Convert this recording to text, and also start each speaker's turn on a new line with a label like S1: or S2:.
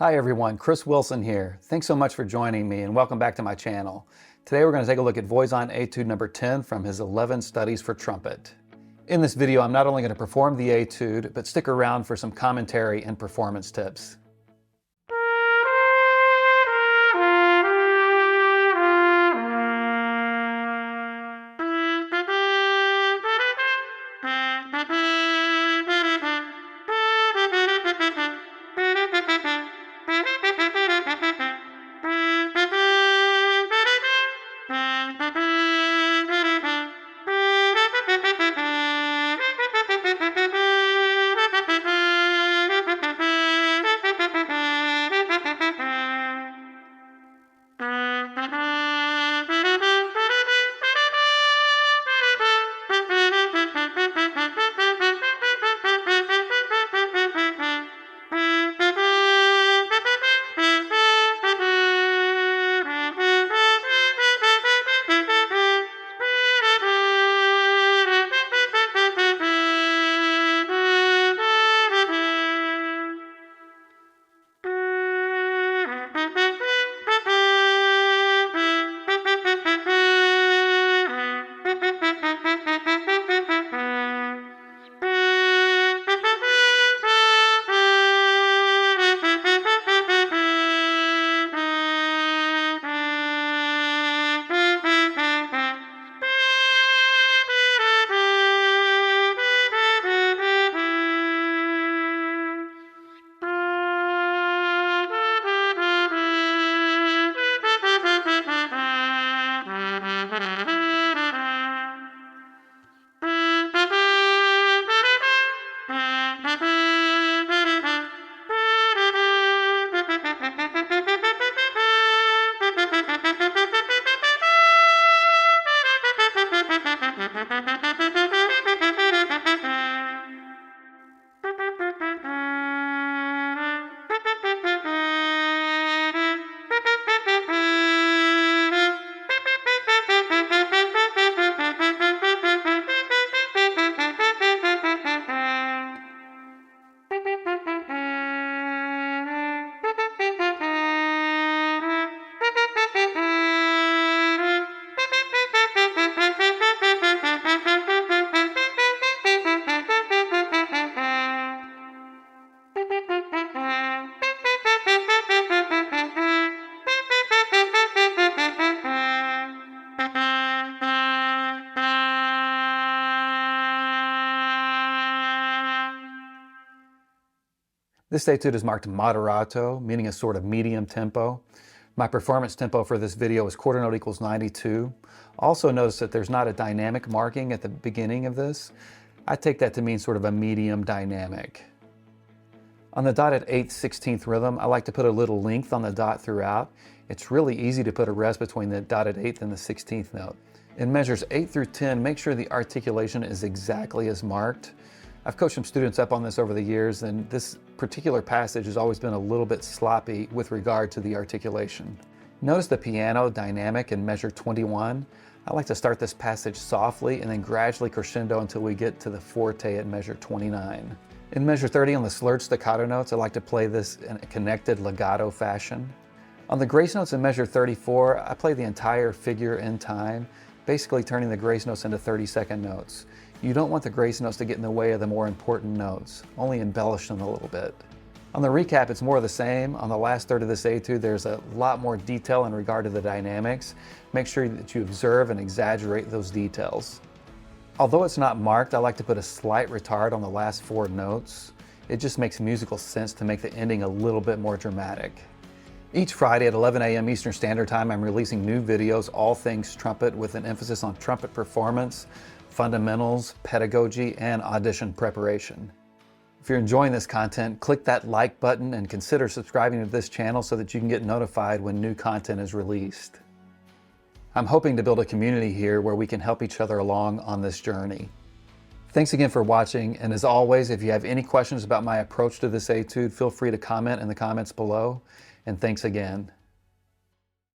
S1: Hi everyone, Chris Wilson here. Thanks so much for joining me and welcome back to my channel. Today we're going to take a look at Voisin Etude number 10 from his 11 studies for trumpet. In this video, I'm not only going to perform the etude, but stick around for some commentary and performance tips. This etude is marked moderato, meaning a sort of medium tempo. My performance tempo for this video is quarter note equals 92. Also notice that there's not a dynamic marking at the beginning of this. I take that to mean sort of a medium dynamic. On the dotted 8/16 rhythm, I like to put a little length on the dot throughout. It's really easy to put a rest between the dotted 8th and the 16th note. In measures 8 through 10, make sure the articulation is exactly as marked. I've coached some students up on this over the years, and this particular passage has always been a little bit sloppy with regard to the articulation. Notice the piano dynamic in measure 21. I like to start this passage softly and then gradually crescendo until we get to the forte at measure 29. In measure 30 on the slurred staccato notes, I like to play this in a connected legato fashion. On the grace notes in measure 34, I play the entire figure in time, basically turning the grace notes into 30-second notes. You don't want the grace notes to get in the way of the more important notes, only embellish them a little bit. On the recap, it's more of the same. On the last third of this etude, there's a lot more detail in regard to the dynamics. Make sure that you observe and exaggerate those details. Although it's not marked, I like to put a slight retard on the last 4 notes. It just makes musical sense to make the ending a little bit more dramatic. Each Friday at 11 a.m. Eastern Standard Time, I'm releasing new videos, all things trumpet, with an emphasis on trumpet performance, fundamentals, pedagogy, and audition preparation. If you're enjoying this content, click that like button and consider subscribing to this channel so that you can get notified when new content is released. I'm hoping to build a community here where we can help each other along on this journey. Thanks again for watching, and as always, if you have any questions about my approach to this etude, feel free to comment in the comments below, and thanks again.